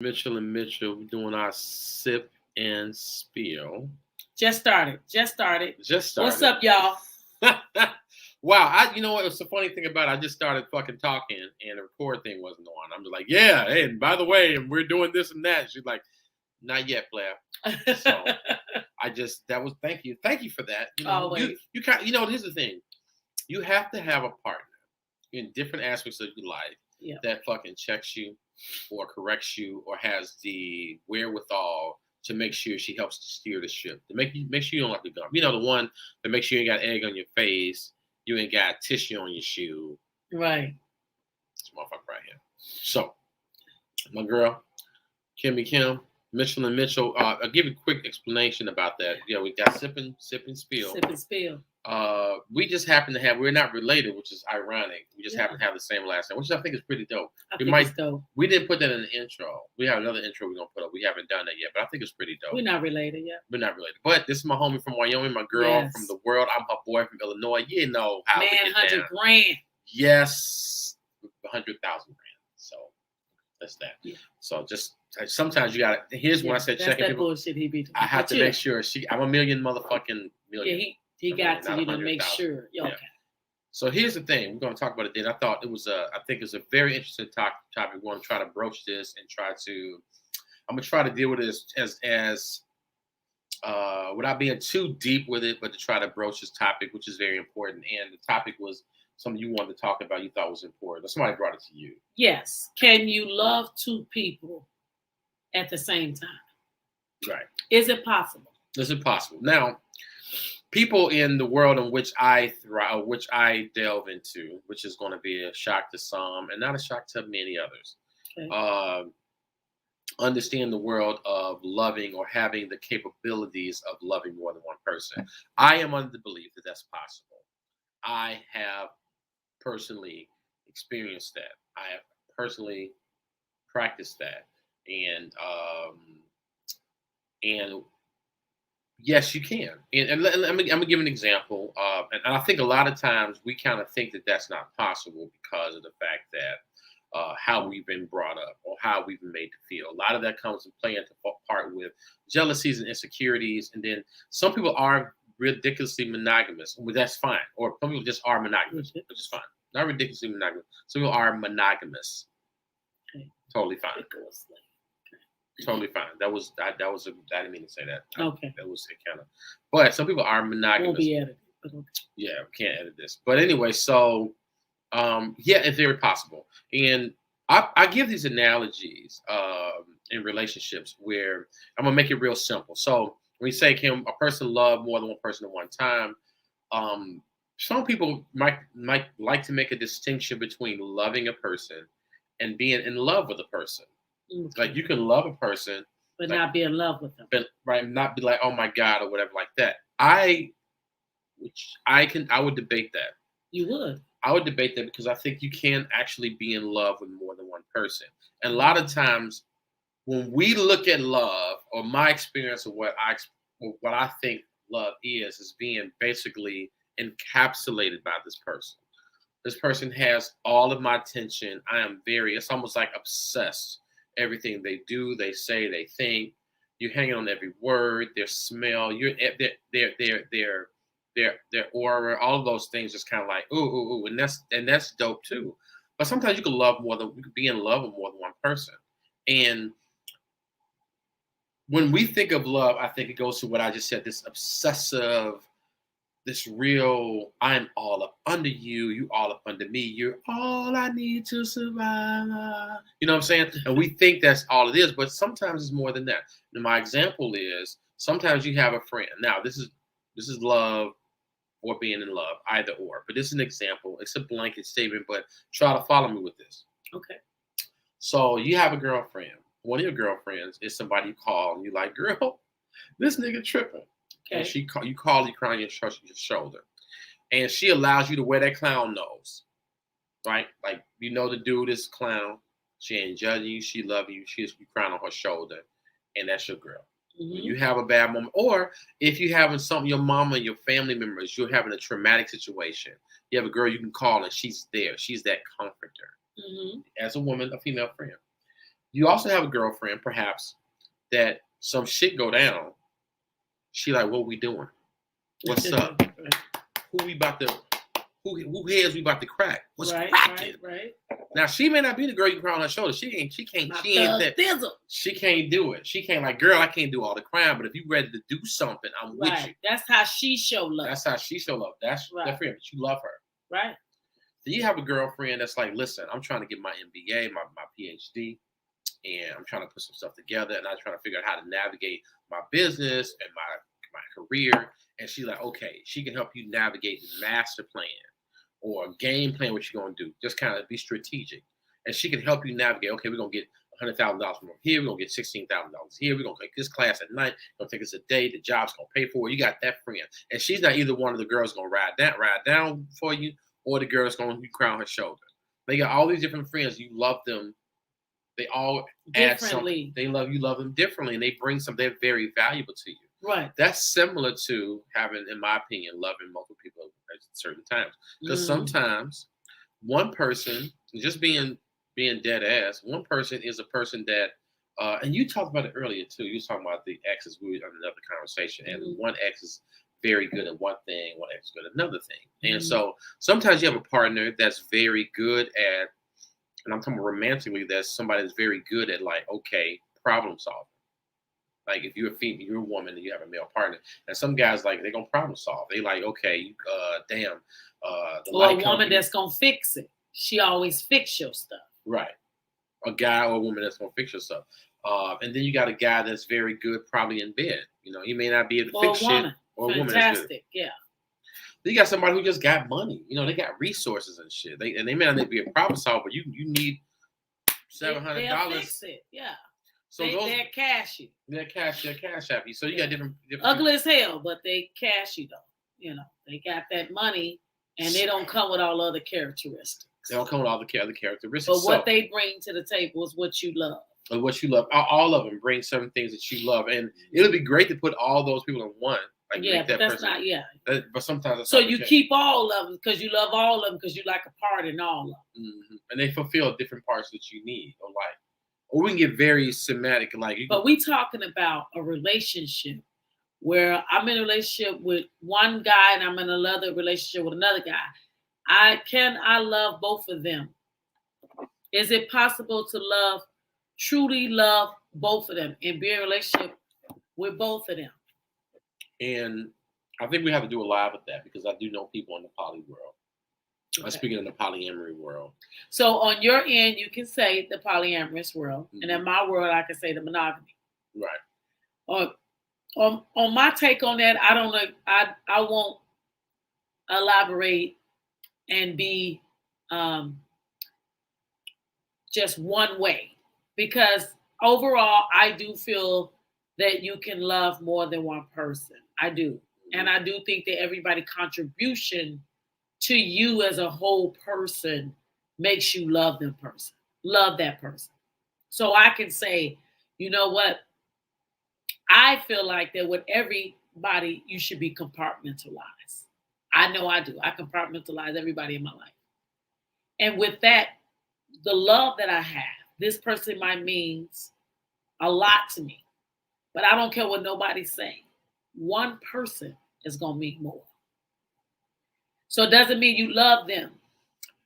Mitchell and Mitchell, we're doing our sip and spill. Just started. Just started. Just What's started. up, y'all? Wow, you know what? It's a funny thing about it. I just started fucking talking, and the record thing wasn't on. I'm just like, yeah, hey, and by the way, and we're doing this and that. She's like, not yet, player. So thank you for that. Always. You kind, here's the thing. You have to have a partner in different aspects of your life that fucking checks you, or corrects you, or has the wherewithal to make sure she helps to steer the ship. To make sure you don't have to gum. The one that makes sure you ain't got egg on your face, you ain't got tissue on your shoe. Right. This motherfucker right here. So, my girl, Kimmy Kim, Mitchell and Mitchell. I'll give you a quick explanation about that. Yeah, we got sip and spill. Sip and spill. We just happen to have. We're not related, which is ironic. We just happen to have the same last name, which I think is pretty dope. It's dope. We didn't put that in the intro. We have another intro we're gonna put up. We haven't done that yet, but I think it's pretty dope. We're not related yet. We're not related, but this is my homie from Wyoming, my girl from the world. I'm her boy from Illinois. You know how we get 100 grand. Yes, 100,000 grand. So that's that. Yeah. So just sometimes you gotta. Here's when I said checking that people. Bullshit he be doing. I have to make sure I'm a million motherfucking million. Yeah, he got to make sure. Okay. So here's the thing. We're going to talk about it then. I thought it was I think it's a very interesting topic. We're going to try to broach this and I'm going to try to deal with this as without being too deep with it, but to try to broach this topic, which is very important. And the topic was something you wanted to talk about, you thought was important. Or somebody brought it to you. Yes. Can you love two people at the same time? Right. Is it possible? Is it possible? Now, people in the world in which I delve into, which is going to be a shock to some and not a shock to many others, understand the world of loving or having the capabilities of loving more than one person. I am under the belief that that's possible. I have personally experienced that. I have personally practiced that, and yes, you can. And I'm gonna give an example. And I think a lot of times we kind of think that that's not possible because of the fact that how we've been brought up or how we've been made to feel. A lot of that comes to play into part with jealousies and insecurities. And then some people are ridiculously monogamous, but that's fine. Or some people just are monogamous, which is fine. Not ridiculously monogamous. Some people are monogamous. Okay. Totally fine. Totally fine. I didn't mean to say that. Okay. That was it kind of. But some people are monogamous. Won't be edited. Okay. Yeah, we can't edit this. But anyway, so yeah, it's very possible. And I give these analogies in relationships where I'm gonna make it real simple. So when you say can a person love more than one person at one time, some people might like to make a distinction between loving a person and being in love with a person. Okay. Like you can love a person, but not be in love with them. But right, not be like, oh my God, or whatever like that. I would debate that. You would. I would debate that because I think you can actually be in love with more than one person. And a lot of times when we look at love, or my experience of what I think love is being basically encapsulated by this person. This person has all of my attention. It's almost like obsessed. Everything they do, they say, they think. You're hanging on every word, their smell, their aura, all of those things just kind of like ooh, and that's dope too. But sometimes you can be in love with more than one person. And when we think of love, I think it goes to what I just said, this obsessive, this real, I'm all up under you, you all up under me, you're all I need to survive. You know what I'm saying? And we think that's all it is, but sometimes it's more than that. And my example is sometimes you have a friend. Now, this is love or being in love, either or. But this is an example. It's a blanket statement, but try to follow me with this. Okay. So you have a girlfriend. One of your girlfriends is somebody you call and you're like, girl, this nigga tripping. Okay. And you call, you cry on your shoulder. And she allows you to wear that clown nose. Right? Like, the dude is clown. She ain't judging you. She love you. She's crying on her shoulder. And that's your girl. Mm-hmm. When you have a bad moment, or if you're having something, your mama and your family members, you're having a traumatic situation. You have a girl you can call and she's there. She's that comforter. Mm-hmm. As a woman, a female friend. You also have a girlfriend, perhaps, that some shit go down. She like, what we doing? What's up? Who we about to? Who heads we about to crack? What's cracking? Right. Now she may not be the girl you can cry on her shoulder. She ain't that. She can't do it. She can't like, girl, I can't do all the crying. But if you ready to do something, I'm with you. That's how she show love. That's how she show love. That's different. But you love her. Right. So you have a girlfriend that's like, listen, I'm trying to get my MBA, my PhD, and I'm trying to put some stuff together, and I'm trying to figure out how to navigate my business and my career. And she's like, okay, she can help you navigate the master plan or a game plan, what you're going to do. Just kind of be strategic. And she can help you navigate, okay, we're going to get $100,000 from here. We're going to get $16,000 here. We're going to take this class at night. It's going to take us a day. The job's going to pay for it. You got that friend. And she's not either one of the girls going to ride down for you, or the girl's going to cry on her shoulder. They got all these different friends. You love them. They all add something. You love them differently, and they bring something. They're very valuable to you. Right. That's similar to having, in my opinion, loving multiple people at certain times. Because sometimes one person, just being dead ass, one person is a person that, and you talked about it earlier too. You was talking about the exes. We were on another conversation, and one ex is very good at one thing, one ex is good at another thing. And so sometimes you have a partner that's very good at, and I'm talking romantically, that's somebody that's very good at like, okay, problem solving. Like if you're a female, you're a woman, and you have a male partner, and some guys like they're gonna problem solve. They like, okay, damn. Or a woman that's gonna fix it. She always fix your stuff. Right. A guy or a woman that's gonna fix your stuff. And then you got a guy that's very good, probably in bed. You know, he may not be able to fix shit. Or a woman that's good. Yeah. Then you got somebody who just got money. You know, they got resources and shit. They may not be a problem solver, but you need $700. They'll fix it. Yeah. So they're cashy. They're cash happy. So you got different ugly as hell, but they cashy though. You know, they got that money, and they don't come with all other characteristics. They don't come with all the other characteristics. But what they bring to the table is what you love. And what you love. All of them bring certain things that you love, and it'll be great to put all those people in one. Like yeah, but that's not. Yeah. But sometimes that's so you keep all of them because you love all of them because you like a part in all of them. Mm-hmm. And they fulfill different parts that you need or like. Or we can get very semantic, but we talking about a relationship where I'm in a relationship with one guy and I'm in another relationship with another guy. I love both of them? Is it possible to truly love both of them and be in a relationship with both of them? And I think we have to do a live with that because I do know people in the poly world. I'm speaking in the polyamory world. So on your end, you can say the polyamorous world, and in my world, I can say the monogamy. Right. On my take on that, I don't know. I won't elaborate and be just one way because overall, I do feel that you can love more than one person. I do, and I do think that everybody's contribution to you as a whole person makes you love that person. So I can say, you know what? I feel like that with everybody, you should be compartmentalized. I know I do. I compartmentalize everybody in my life. And with that, the love that I have, this person might means a lot to me. But I don't care what nobody's saying. One person is going to mean more. So it doesn't mean you love them.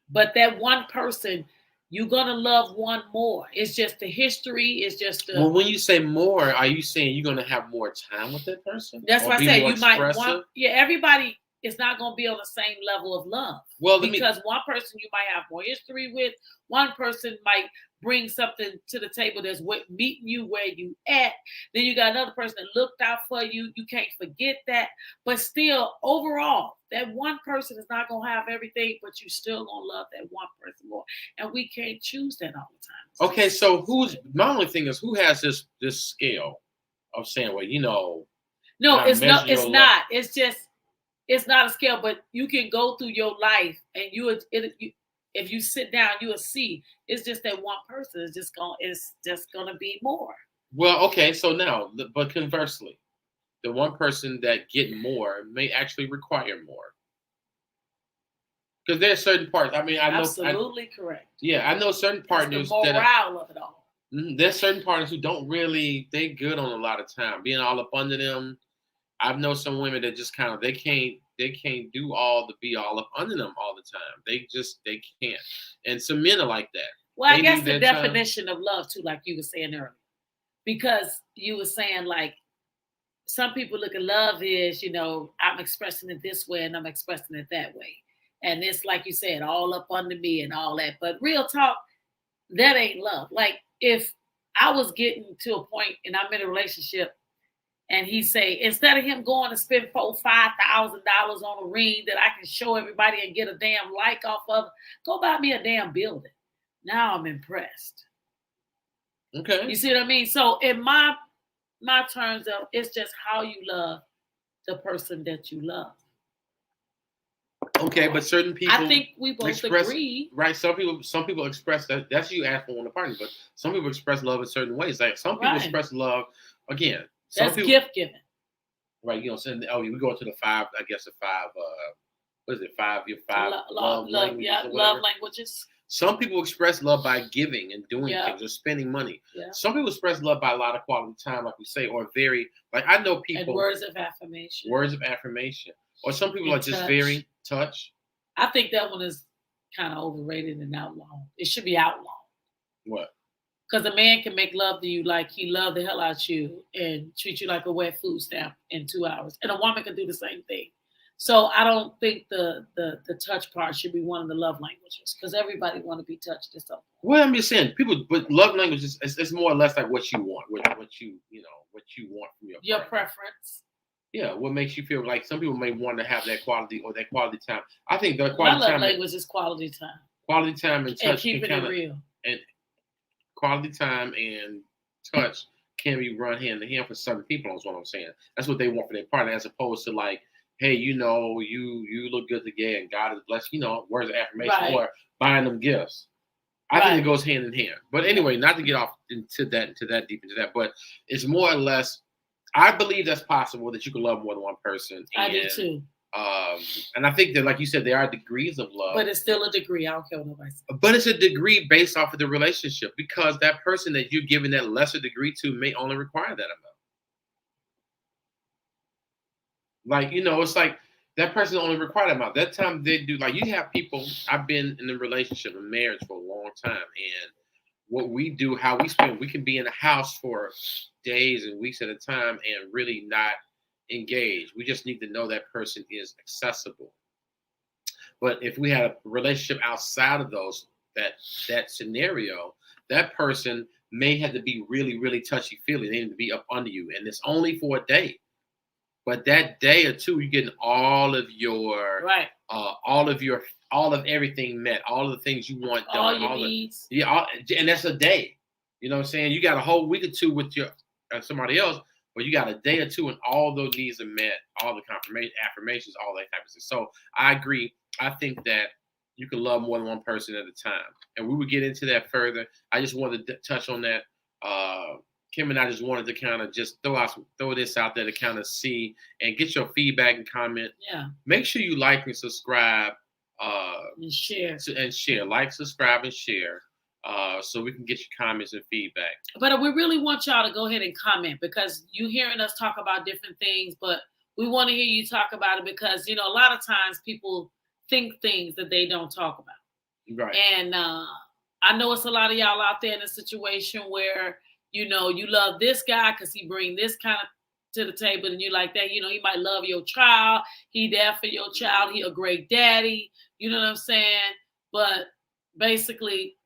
But that one person, you're going to love one more. It's just the history. It's just the... Well, when you say more, are you saying you're going to have more time with that person? That's why I say you might want... Yeah, everybody is not going to be on the same level of love. Well, because one person you might have more history with. One person might bring something to the table that's meeting you where you at. Then you got another person that looked out for you. You can't forget that. But still, overall, that one person is not going to have everything, but you still going to love that one person more. And we can't choose that all the time. Okay, so my only thing is who has this scale of saying, well, you know. No, it's not. It's just, it's not a scale, but you can go through your life and if you sit down, you will see it's just that one person is just gonna be more. Well, okay, so now, but conversely, the one person that get more may actually require more. Because there's certain parts. I mean, I know absolutely correct. Yeah, I know certain partners. That's the morale of it all. There's certain partners who don't really, they good on a lot of time. Being all up under them. I've known some women that just kind of they can't do all the be all up under them all the time. They can't. And some men are like that. Well, I They guess need the their time. definition of love too, like you were saying earlier, because you were saying like some people look at love is, I'm expressing it this way and I'm expressing it that way. And it's like you said, all up under me and all that. But real talk, that ain't love. Like if I was getting to a point and I'm in a relationship and he say, instead of him going to spend $4,000-$5,000 on a ring that I can show everybody and get a damn like off of, go buy me a damn building. Now I'm impressed. Okay. You see what I mean? So in my terms of, it's just how you love the person that you love. Okay, but certain people, I think we both agree. Right. Some people express that. That's you ask for on the party, but some people express love in certain ways. Like some people express love again. That's gift giving. Right. We go into the five. I guess the five. What is it? Your five love languages. Yeah, love languages. Some people express love by giving and doing things or spending money. Yeah. Some people express love by a lot of quality time, like we say, or very like I know people. And words of affirmation. Words of affirmation. Or some people are just very touch. I think that one is kind of overrated and outlawed. It should be outlawed. What? Because a man can make love to you like he loved the hell out you and treat you like a wet food stamp in 2 hours. And a woman can do the same thing. So I don't think the touch part should be one of the love languages because everybody want to be touched or something. Well, I'm just saying, but love language is more or less like what you want, what you want from your partner. Preference. Yeah, what makes you feel like some people may want to have that quality time. I think the quality my love language is quality time. Quality time and touch and keeping it real. And quality time and touch can be run hand in hand for some people. Is what I'm saying. That's what they want for their partner, as opposed to like, hey, you look good together and God is blessed. Words of affirmation or buying them gifts. I think it goes hand in hand. But anyway, not to get off into that deep into that, but it's more or less. I believe that's possible that you can love more than one person. I do too. And I think that, like you said, there are degrees of love. But it's still a degree. I don't care what nobody says. But it's a degree based off of the relationship because that person that you're giving that lesser degree to may only require that amount. Like, it's like that person only require that amount. That time they do, like you have people, I've been in a relationship, in marriage for a long time. And what we do, how we spend, we can be in a house for days and weeks at a time and really not engage. We just need to know that person is accessible. But if we had a relationship outside of that scenario, that person may have to be really, really touchy-feely. They need to be up under you. And it's only for a day. But that day or two, you're getting all of your all of everything met, all of the things you want done, all your needs. And that's a day. You know what I'm saying? You got a whole week or two with your somebody else, but you got a day or two, and all those needs are met, all the affirmations, all that type of stuff. So I agree. I think that you can love more than one person at a time, and we would get into that further. I just wanted to touch on that. Kim and I just wanted to kind of just throw this out there to kind of see and get your feedback and comment. Yeah. Make sure you like and subscribe. And share. Like, subscribe, and share. So we can get your comments and feedback. But we really want y'all to go ahead and comment because you hearing us talk about different things, but we want to hear you talk about it because, a lot of times people think things that they don't talk about. Right. And I know it's a lot of y'all out there in a situation where, you love this guy because he bring this kind of to the table and you like that. He might love your child. He there for your child. He a great daddy. You know what I'm saying? But basically,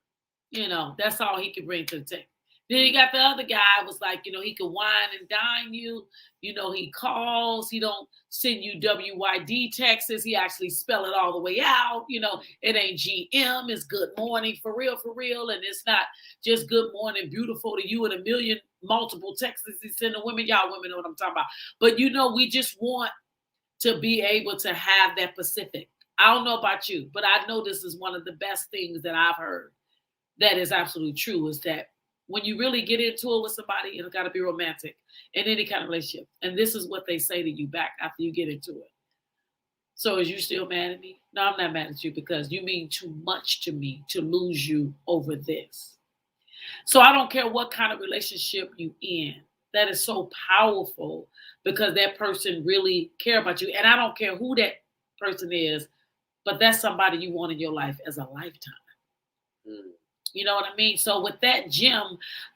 that's all he can bring to the table. Then you got the other guy was like, he could wine and dine you. He calls. He don't send you WYD texts. He actually spell it all the way out. It ain't GM. It's good morning for real. And it's not just good morning, beautiful to you and a million multiple texts he's sending women. Y'all women know what I'm talking about. But, we just want to be able to have that Pacific. I don't know about you, but I know this is one of the best things that I've heard that is absolutely true is that when you really get into it with somebody, it's got to be romantic in any kind of relationship. And this is what they say to you back after you get into it. So is you still mad at me? No, I'm not mad at you because you mean too much to me to lose you over this. So I don't care what kind of relationship you in. That is so powerful because that person really care about you. And I don't care who that person is, but that's somebody you want in your life as a lifetime. Mm. You know what I mean? So with that, Jim,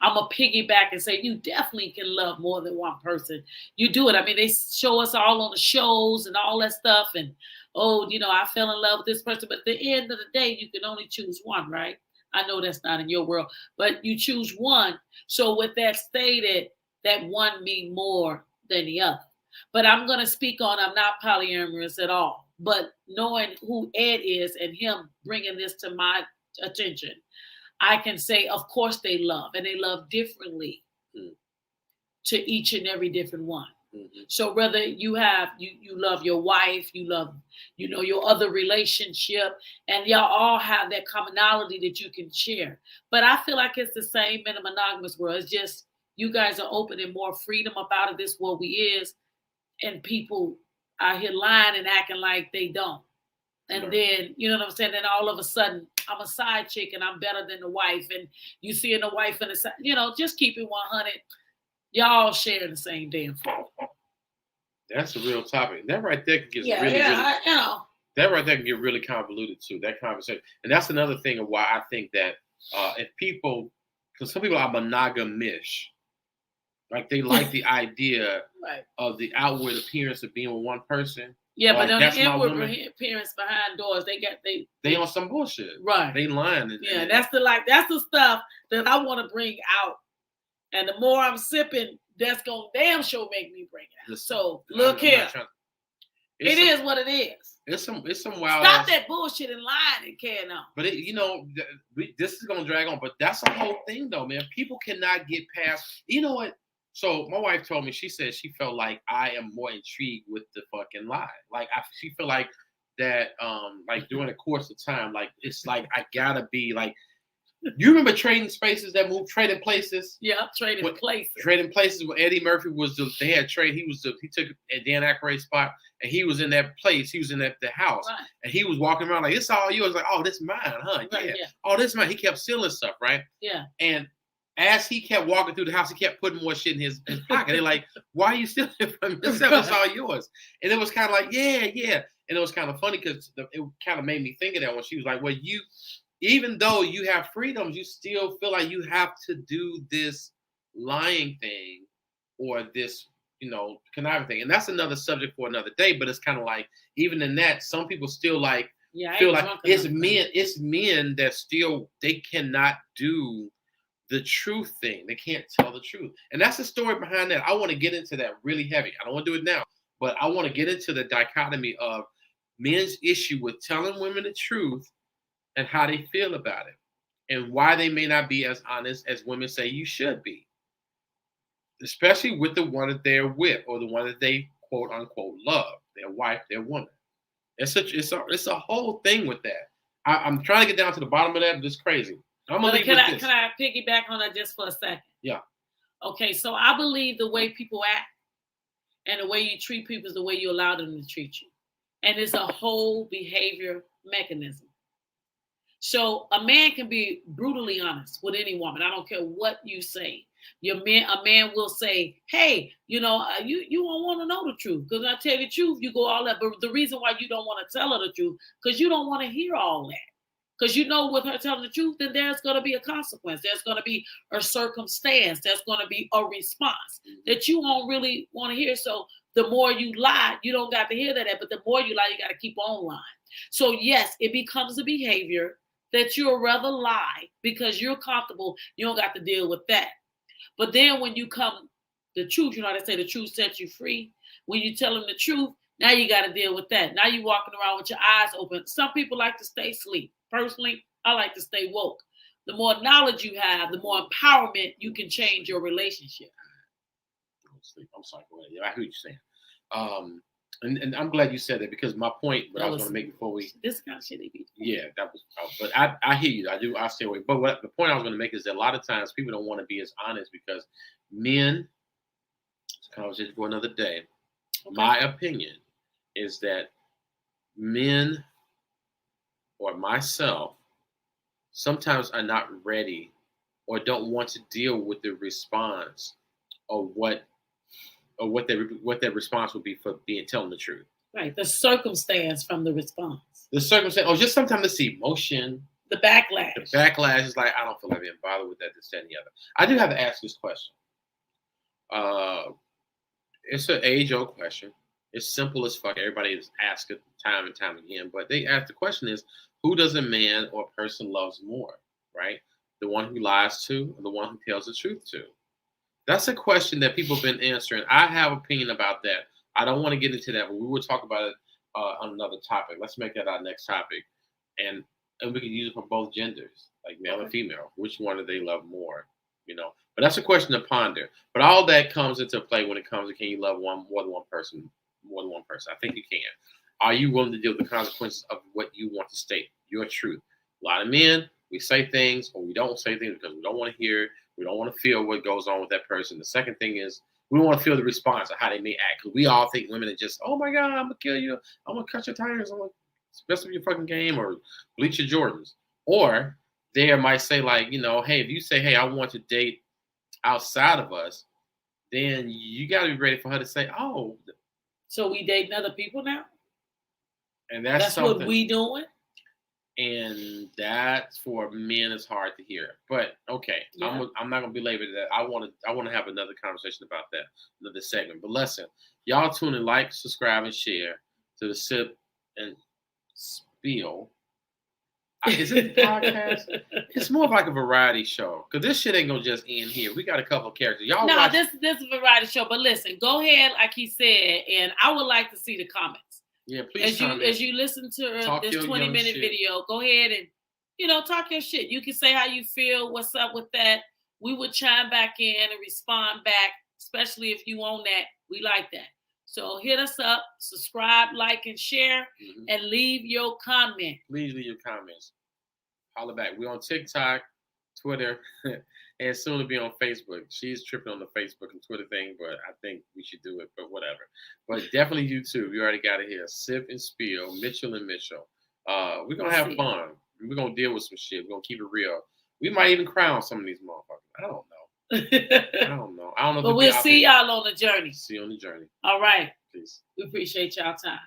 I'm a piggyback and say you definitely can love more than one person. You do it. I mean, they show us all on the shows and all that stuff. And I fell in love with this person. But at the end of the day, you can only choose one, right? I know that's not in your world, but you choose one. So with that stated, that one mean more than the other. But I'm gonna speak on I'm not polyamorous at all. But knowing who Ed is and him bringing this to my attention, I can say, of course, they love, and they love differently to each and every different one. Mm-hmm. So whether you love your wife, you love, your other relationship, and y'all all have that commonality that you can share. But I feel like it's the same in a monogamous world. It's just you guys are opening more freedom about it. This what we is, and people out here lying and acting like they don't. And then, you know what I'm saying? Then all of a sudden, I'm a side chick and I'm better than the wife. And you see the wife and the side, just keep it 100. Y'all share the same damn food. That's a real topic. That right there gets that right there can get really convoluted too. That conversation, and that's another thing of why I think that if people, because some people are monogamish, like they like the idea of the outward appearance of being with one person. Yeah, but on the inward appearance behind doors, they on some bullshit. Right. They lying. That's the stuff that I want to bring out. And the more I'm sipping, that's gonna damn sure make me bring it out. So look here. It is what it is. It's some wild. Stop that bullshit and lying and carrying on. But this is gonna drag on. But that's the whole thing, though, man. People cannot get past. You know what? So my wife told me, she said she felt like I am more intrigued with the fucking lie. Like she feel like that, like during the course of time, like it's like I gotta be like. You remember Trading Spaces that moved Trading Places? Yeah, Trading Places. Trading Places when Eddie Murphy they had trade. He took Dan Aykroyd's spot and he was in that place. He was in the house and he was walking around like, "It's all yours." Like, "Oh, this mine, huh?" Right, yeah. "Oh, this mine." He kept stealing stuff, right? Yeah. And as he kept walking through the house, he kept putting more shit in his pocket. They're like, "Why are you stealing from yourself? It's all yours." And it was kind of like, yeah. And it was kind of funny because it kind of made me think of that when she was like, "Well, even though you have freedoms, you still feel like you have to do this lying thing or this, conniving thing." And that's another subject for another day. But it's kind of like, even in that, some people still feel like it's men that still, they cannot do the truth thing. They can't tell the truth. And that's the story behind that. I want to get into that really heavy. I don't want to do it now, but I want to get into the dichotomy of men's issue with telling women the truth and how they feel about it and why they may not be as honest as women say you should be, especially with the one that they're with or the one that they quote unquote love, their wife, their woman. It's a whole thing with that. I'm trying to get down to the bottom of that, but it's crazy. I'm gonna can I piggyback on that just for a second? Yeah. Okay, so I believe the way people act and the way you treat people is the way you allow them to treat you, and it's a whole behavior mechanism. So a man can be brutally honest with any woman. I don't care what you say. A man will say, "Hey, you don't want to know the truth because I tell you the truth, you go all that." But the reason why you don't want to tell her the truth because you don't want to hear all that. Because with her telling the truth, then there's going to be a consequence. There's going to be a circumstance. There's going to be a response that you won't really want to hear. So the more you lie, you don't got to hear that. But the more you lie, you got to keep on lying. So yes, it becomes a behavior that you'll rather lie because you're comfortable. You don't got to deal with that. But then when you come the truth, you know how they say the truth sets you free. When you tell them the truth, now you got to deal with that. Now you're walking around with your eyes open. Some people like to stay asleep. Personally, I like to stay woke. The more knowledge you have, the more empowerment you can change your relationship. I'm sorry. I hear what you're saying. And I'm glad you said that because my point, I was going to make before we. This kind of shit they be. Yeah, that was. But I hear you. I stay away. But the point I was going to make is that a lot of times people don't want to be as honest because men. It's a conversation for another day. Okay. My opinion is that men or myself sometimes are not ready or don't want to deal with the response or what their response would be for being telling the truth. Right. The circumstance from the response. The circumstance, or just sometimes it's the emotion, The backlash. the backlash is like, I don't feel like being bothered with that, this, that, and the other. I do have to ask this question. It's an age-old question. It's simple as fuck. Everybody has asked it time and time again. But they ask the question is, who does a man or person loves more, right? The one who lies to or the one who tells the truth to? That's a question that people have been answering. I have opinion about that. I don't want to get into that, but we will talk about it on another topic. Let's make that our next topic. And we can use it for both genders, like male and female. Which one do they love more? But that's a question to ponder. But all that comes into play when it comes to, can you love more than one person? I think you can. Are you willing to deal with the consequences of what you want to state, your truth? A lot of men, we say things or we don't say things because we don't want to hear it. We don't want to feel what goes on with that person. The second thing is we don't want to feel the response of how they may act, because we all think women are just, oh my God, I'm going to kill you. I'm going to cut your tires. I'm going to mess up your fucking game or bleach your Jordans. Or they might say like, hey, if you say, hey, I want to date outside of us, then you got to be ready for her to say, oh. So we dating other people now? And that's something, what we doing? And that for men is hard to hear. But okay, yeah. I'm not gonna belabor that. I want to have another conversation about that, another segment. But listen, y'all tune in, like, subscribe, and share to the Sip and Spill. Is it a podcast? It's more of like a variety show, because this shit ain't gonna just end here. We got a couple of characters. Y'all watch. This is a variety show. But listen, go ahead, like he said, and I would like to see the comments. Yeah, please. As you listen to this 20-minute video, go ahead and talk your shit. You can say how you feel, what's up with that. We would chime back in and respond back, especially if you own that. We like that. So hit us up, subscribe, like, and share, and leave your comment. Please leave your comments. Holla back. We're on TikTok, Twitter, and soon to be on Facebook. She's tripping on the Facebook and Twitter thing, but I think we should do it, but whatever. But definitely YouTube. You already got it here. Sip and Spill, Mitchell&Mitchell. We're going to have fun. We're going to deal with some shit. We're going to keep it real. We might even crown some of these motherfuckers. I don't know. I don't know. But we'll see y'all on the journey. See you on the journey. All right. Peace. We appreciate y'all time.